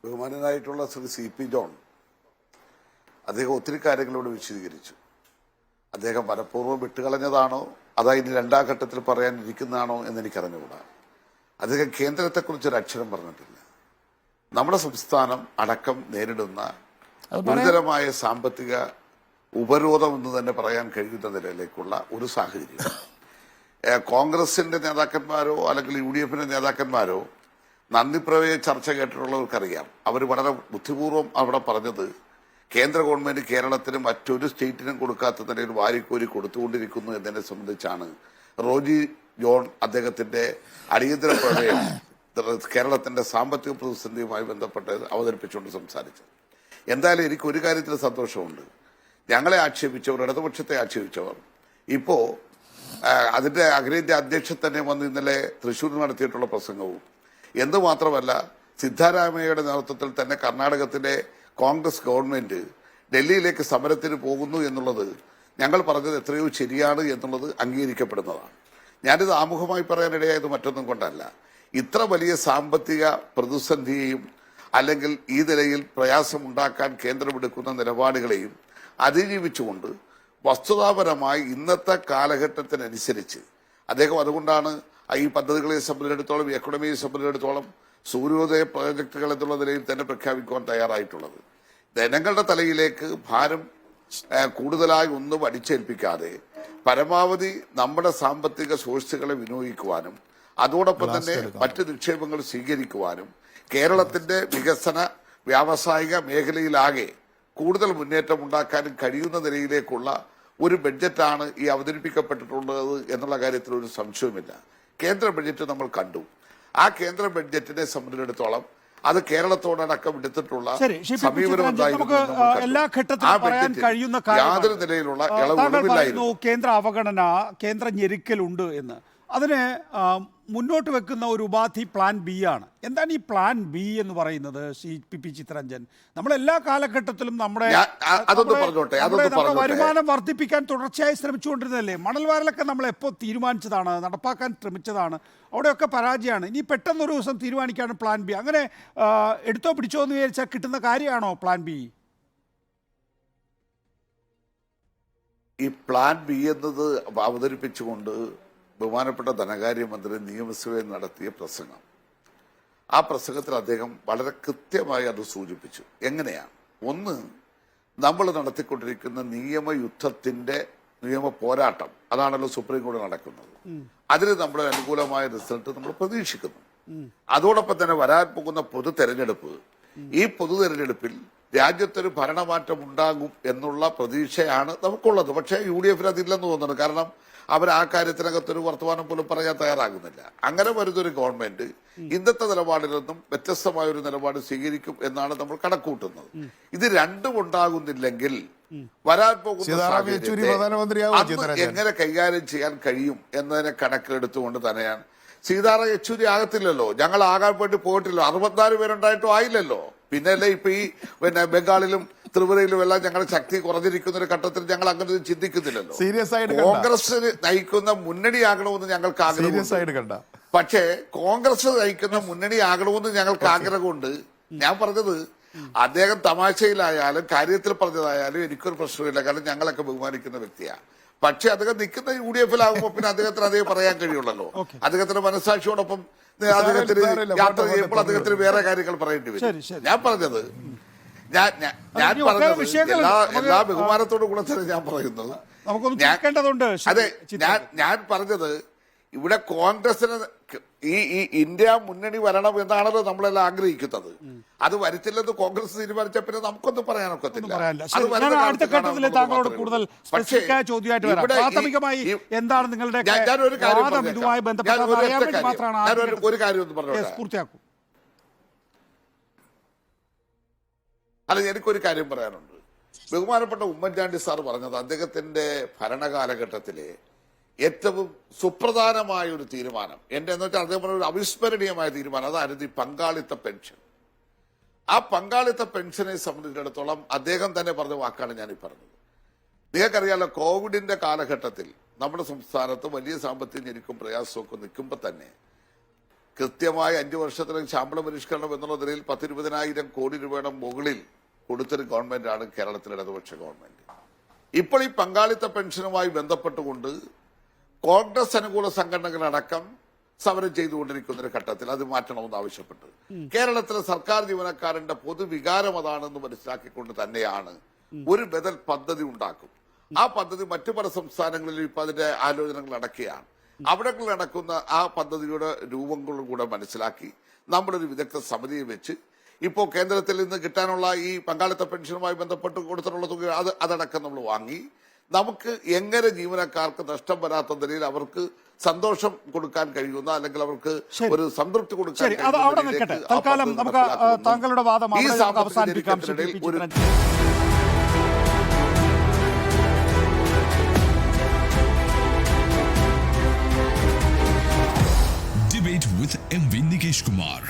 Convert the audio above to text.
ബഹുമാനനായിട്ടുള്ള Shri CP John അദ്ദേഹം ഒത്തിരി കാര്യങ്ങളോട് വിശദീകരിച്ചു. അദ്ദേഹം മനഃപൂർവ്വം വിട്ടുകളഞ്ഞതാണോ അതാ ഇനി രണ്ടാം ഘട്ടത്തിൽ പറയാനിരിക്കുന്നതാണോ എന്നെനിക്കറിഞ്ഞുകൂടാ. അദ്ദേഹം കേന്ദ്രത്തെക്കുറിച്ചൊരു അക്ഷരം പറഞ്ഞിട്ടില്ല. നമ്മുടെ സംസ്ഥാനം അടക്കം നേരിടുന്ന ഗുരുതരമായ സാമ്പത്തിക ഉപരോധം എന്ന് തന്നെ പറയാൻ കഴിയുന്ന നിലയിലേക്കുള്ള ഒരു സാഹചര്യം കോൺഗ്രസിന്റെ നേതാക്കന്മാരോ അല്ലെങ്കിൽ UDFന്റെ നേതാക്കന്മാരോ നന്ദിപ്രമേയ ചർച്ച കേട്ടിട്ടുള്ളവർക്കറിയാം. അവർ വളരെ ബുദ്ധിപൂർവ്വം അവിടെ പറഞ്ഞത് കേന്ദ്ര ഗവൺമെന്റ് കേരളത്തിന് മറ്റൊരു സ്റ്റേറ്റിനും കൊടുക്കാത്ത നിലയിൽ വാരിക്കോരി കൊടുത്തുകൊണ്ടിരിക്കുന്നു എന്നതിനെ സംബന്ധിച്ചാണ് റോജി ജോൺ അദ്ദേഹത്തിന്റെ അടിയന്തര പ്രമേയം കേരളത്തിന്റെ സാമ്പത്തിക പ്രതിസന്ധിയുമായി ബന്ധപ്പെട്ട് അവതരിപ്പിച്ചുകൊണ്ട് സംസാരിച്ചത്. എന്തായാലും എനിക്ക് ഒരു കാര്യത്തിൽ സന്തോഷമുണ്ട്. ഞങ്ങളെ ആക്ഷേപിച്ചവർ, ഇടതുപക്ഷത്തെ ആക്ഷേപിച്ചവർ ഇപ്പോ അതിന്റെ അഖിലേന്ത്യാ അധ്യക്ഷൻ തന്നെ വന്ന് ഇന്നലെ തൃശൂർ നടത്തിയിട്ടുള്ള പ്രസംഗവും എന്തുമാത്രമല്ല സിദ്ധാരാമയ്യയുടെ നേതൃത്വത്തിൽ തന്നെ കർണാടകത്തിലെ കോൺഗ്രസ് ഗവൺമെന്റ് ഡൽഹിയിലേക്ക് സമരത്തിന് പോകുന്നു എന്നുള്ളത് ഞങ്ങൾ പറഞ്ഞത് എത്രയോ ശരിയാണ് എന്നുള്ളത് അംഗീകരിക്കപ്പെടുന്നതാണ്. ഞാനിത് ആമുഖമായി പറയാനിടയായത് മറ്റൊന്നും കൊണ്ടല്ല. ഇത്ര വലിയ സാമ്പത്തിക പ്രതിസന്ധിയെയും അല്ലെങ്കിൽ ഈ നിലയിൽ പ്രയാസമുണ്ടാക്കാൻ കേന്ദ്രമെടുക്കുന്ന നിലപാടുകളെയും അതിജീവിച്ചുകൊണ്ട് വസ്തുതാപരമായി ഇന്നത്തെ കാലഘട്ടത്തിനനുസരിച്ച് അദ്ദേഹം അതുകൊണ്ടാണ് ഈ പദ്ധതികളെ സംബന്ധിച്ചിടത്തോളം എക്കണോമിയെ സംബന്ധിച്ചിടത്തോളം സൂര്യോദയ പ്രോജക്ടുകൾ എന്നുള്ള നിലയിൽ തന്നെ പ്രഖ്യാപിക്കുവാൻ തയ്യാറായിട്ടുള്ളത്. ജനങ്ങളുടെ തലയിലേക്ക് ഭാരം കൂടുതലായി ഒന്നും അടിച്ചേൽപ്പിക്കാതെ പരമാവധി നമ്മുടെ സാമ്പത്തിക സോഴ്സുകളെ വിനിയോഗിക്കുവാനും അതോടൊപ്പം തന്നെ മറ്റ് നിക്ഷേപങ്ങൾ സ്വീകരിക്കുവാനും കേരളത്തിന്റെ വികസന വ്യാവസായിക മേഖലയിലാകെ കൂടുതൽ മുന്നേറ്റം ഉണ്ടാക്കാനും കഴിയുന്ന നിലയിലേക്കുള്ള ഒരു ബഡ്ജറ്റാണ് ഈ അവതരിപ്പിക്കപ്പെട്ടിട്ടുള്ളത് എന്നുള്ള കാര്യത്തിൽ ഒരു സംശയവുമില്ല. കേന്ദ്ര ബഡ്ജറ്റ് നമ്മൾ കണ്ടു. ആ കേന്ദ്ര ബഡ്ജറ്റിനെ സംബന്ധിച്ചിടത്തോളം അത് കേരളത്തോടടക്കം എടുത്തിട്ടുള്ള എല്ലാ ഘട്ടത്തിലും പറയാൻ കഴിയുന്ന യാതൊരു നിലയിലുള്ള ഇളവുകളില്ലായിരുന്നു. കേന്ദ്ര അവഗണന, കേന്ദ്ര ഞെരുക്കലുണ്ട് എന്ന് അതിന് മുന്നോട്ട് വെക്കുന്ന ഒരു ഉപാധി പ്ലാൻ ബി ആണ്. എന്താണ് ഈ പ്ലാൻ ബി എന്ന് പറയുന്നത്? CP ചിത്തരഞ്ജൻ, നമ്മൾ എല്ലാ കാലഘട്ടത്തിലും നമ്മുടെ വരുമാനം വർദ്ധിപ്പിക്കാൻ തുടർച്ചയായി ശ്രമിച്ചുകൊണ്ടിരുന്നതല്ലേ? മണൽ വാരലൊക്കെ നമ്മൾ എപ്പോൾ തീരുമാനിച്ചതാണ്, നടപ്പാക്കാൻ ശ്രമിച്ചതാണ്, അവിടെയൊക്കെ പരാജയമാണ്. ഇനി പെട്ടെന്നൊരു ദിവസം തീരുമാനിക്കാണ് പ്ലാൻ ബി. അങ്ങനെ എടുത്തോ പിടിച്ചോ എന്ന് വിചാരിച്ചാൽ കിട്ടുന്ന കാര്യമാണോ പ്ലാൻ ബി? ഈ പ്ലാൻ ബി എന്നത് അവതരിപ്പിച്ചുകൊണ്ട് ബഹുമാനപ്പെട്ട ധനകാര്യമന്ത്രി നിയമസഭയിൽ നടത്തിയ പ്രസംഗം, ആ പ്രസംഗത്തിൽ അദ്ദേഹം വളരെ കൃത്യമായി അത് സൂചിപ്പിച്ചു. എങ്ങനെയാണ്? ഒന്ന്, നമ്മൾ നടത്തിക്കൊണ്ടിരിക്കുന്ന നിയമയുദ്ധത്തിന്റെ നിയമ പോരാട്ടം, അതാണല്ലോ സുപ്രീം കോടതി നടക്കുന്നത്. അതിന് നമ്മുടെ അനുകൂലമായ റിസൾട്ട് നമ്മൾ പ്രതീക്ഷിക്കുന്നു. അതോടൊപ്പം തന്നെ വരാൻ പോകുന്ന പൊതു തെരഞ്ഞെടുപ്പ്, ഈ പൊതു തെരഞ്ഞെടുപ്പിൽ രാജ്യത്തൊരു ഭരണമാറ്റം ഉണ്ടാകും എന്നുള്ള പ്രതീക്ഷയാണ് നമുക്കുള്ളത്. പക്ഷേ UDF അതില്ലെന്ന് തോന്നുന്നു. കാരണം അവർ ആ കാര്യത്തിനകത്തൊരു വർത്തമാനം പോലും പറയാൻ തയ്യാറാകുന്നില്ല. അങ്ങനെ വരുന്നൊരു ഗവൺമെന്റ് ഇന്നത്തെ നിലപാടിൽ നിന്നും വ്യത്യസ്തമായ ഒരു നിലപാട് സ്വീകരിക്കും എന്നാണ് നമ്മൾ കണക്കൂട്ടുന്നത്. ഇത് രണ്ടും ഉണ്ടാകുന്നില്ലെങ്കിൽ വരാൻ പോകുന്ന എങ്ങനെ കൈകാര്യം ചെയ്യാൻ കഴിയും എന്നതിനെ കണക്കിലെടുത്തുകൊണ്ട് തന്നെയാണ്. സീതാറാം യെച്ചൂരി ആകത്തില്ലല്ലോ, ഞങ്ങൾ ആകാൻ വേണ്ടി പോയിട്ടില്ലോ, 64 പേരുണ്ടായിട്ടും ആയില്ലല്ലോ. പിന്നല്ലേ ഇപ്പൊ ഈ ബംഗാളിലും ത്രിപുരയിലും എല്ലാം ഞങ്ങളുടെ ശക്തി കുറഞ്ഞിരിക്കുന്ന ഒരു ഘട്ടത്തിൽ ഞങ്ങൾ അങ്ങനെ ചിന്തിക്കുന്നില്ലല്ലോ. കോൺഗ്രസ് നയിക്കുന്ന മുന്നണിയാകണമെന്ന് ഞങ്ങൾക്ക് ആഗ്രഹമുണ്ട്. പക്ഷേ കോൺഗ്രസ് നയിക്കുന്ന മുന്നണിയാകണമെന്ന് ഞങ്ങൾക്ക് ആഗ്രഹമുണ്ട്. ഞാൻ പറഞ്ഞത് അദ്ദേഹം തമാശയിലായാലും കാര്യത്തിൽ പറഞ്ഞതായാലും എനിക്കൊരു പ്രശ്നമില്ല. കാരണം ഞങ്ങളൊക്കെ ബഹുമാനിക്കുന്ന വ്യക്തിയാണ്. പക്ഷെ അദ്ദേഹം നിൽക്കുന്ന UDF-ലാകുമ്പോ പിന്നെ അദ്ദേഹത്തിന് അതേ പറയാൻ കഴിയുള്ളല്ലോ. അദ്ദേഹത്തിന്റെ മനസ്സാക്ഷിയോടൊപ്പം അദ്ദേഹത്തിന് യാത്ര ചെയ്യുമ്പോൾ അദ്ദേഹത്തിന് വേറെ കാര്യങ്ങൾ പറയേണ്ടി വരും. ഞാൻ പറഞ്ഞത് എല്ലാ ബഹുമാനത്തോടു കൂടെ തന്നെ ഞാൻ പറയുന്നത്, അതെ, ഞാൻ പറഞ്ഞത് ഇവിടെ കോൺഗ്രസിന് ഈ ഇന്ത്യ മുന്നണി വരണം എന്നാണല്ലോ നമ്മളെല്ലാം ആഗ്രഹിക്കുന്നത്. അത് വരുത്തില്ലെന്ന് കോൺഗ്രസ് തീരുമാനിച്ച പിന്നെ നമുക്കൊന്നും പറയാനൊക്കത്തില്ല. ഒരു കാര്യം ഒന്ന് പറഞ്ഞു. അല്ല, എനിക്കൊരു കാര്യം പറയാനുണ്ട്. ബഹുമാനപ്പെട്ട ഉമ്മൻചാണ്ടി സാർ പറഞ്ഞത് അദ്ദേഹത്തിന്റെ ഭരണകാലഘട്ടത്തിലെ ഏറ്റവും സുപ്രധാനമായ ഒരു തീരുമാനം എന്ന് വെച്ചാൽ അദ്ദേഹം പറഞ്ഞ ഒരു അവിസ്മരണീയമായ തീരുമാനം, അതായിരുന്നു ഈ പങ്കാളിത്ത പെൻഷൻ. ആ പങ്കാളിത്ത പെൻഷനെ സംബന്ധിച്ചിടത്തോളം അദ്ദേഹം തന്നെ പറഞ്ഞ വാക്കാണ് ഞാനീ പറഞ്ഞത്. നിങ്ങൾക്കറിയാലോ, കോവിഡിന്റെ കാലഘട്ടത്തിൽ നമ്മുടെ സംസ്ഥാനത്ത് വലിയ സാമ്പത്തിക ഞെരുക്കും പ്രയാസമൊക്കെ നിൽക്കുമ്പോൾ തന്നെ കൃത്യമായി 5 വർഷത്തിലും ശമ്പള പരിഷ്കരണം എന്നുള്ള നിലയിൽ 10-20,000 കോടി രൂപയുടെ മുകളിൽ കൊടുത്തൊരു ഗവൺമെന്റാണ് കേരളത്തിലെ ഇടതുപക്ഷ ഗവൺമെന്റ്. ഇപ്പോൾ ഈ പങ്കാളിത്ത പെൻഷനുമായി ബന്ധപ്പെട്ടുകൊണ്ട് കോൺഗ്രസ് അനുകൂല സംഘടനകളടക്കം സമരം ചെയ്തുകൊണ്ടിരിക്കുന്ന ഒരു ഘട്ടത്തിൽ അത് മാറ്റണമെന്ന് ആവശ്യപ്പെട്ടു. കേരളത്തിലെ സർക്കാർ ജീവനക്കാരന്റെ പൊതുവികാരം അതാണെന്ന് മനസ്സിലാക്കിക്കൊണ്ട് തന്നെയാണ് ഒരു ബദൽ പദ്ധതി ഉണ്ടാക്കും. ആ പദ്ധതി മറ്റു പല സംസ്ഥാനങ്ങളിലും ഇപ്പൊ അതിന്റെ ആലോചനകൾ നടക്കുകയാണ്. അവിടെ നടക്കുന്ന ആ പദ്ധതിയുടെ രൂപങ്ങളും കൂടെ മനസ്സിലാക്കി നമ്മളൊരു വിദഗ്ധ സമിതിയെ വെച്ച് ഇപ്പോൾ കേന്ദ്രത്തിൽ നിന്ന് കിട്ടാനുള്ള ഈ പങ്കാളിത്ത പെൻഷനുമായി ബന്ധപ്പെട്ട് കൊടുത്തിട്ടുള്ള തുക അതടക്കം നമ്മൾ വാങ്ങി നമുക്ക് എങ്ങനെ ജീവനക്കാർക്ക് നഷ്ടം വരാത്ത നിലയിൽ അവർക്ക് സന്തോഷം കൊടുക്കാൻ കഴിയുന്ന അല്ലെങ്കിൽ അവർക്ക് ഒരു സംതൃപ്തി കൊടുക്കാൻ അവിടെ നിൽക്കട്ടെ. തൽക്കാലം നമുക്ക് താങ്കളുടെ വാദം അവസാനിപ്പിക്കാം. Debate with MV Nikesh Kumar.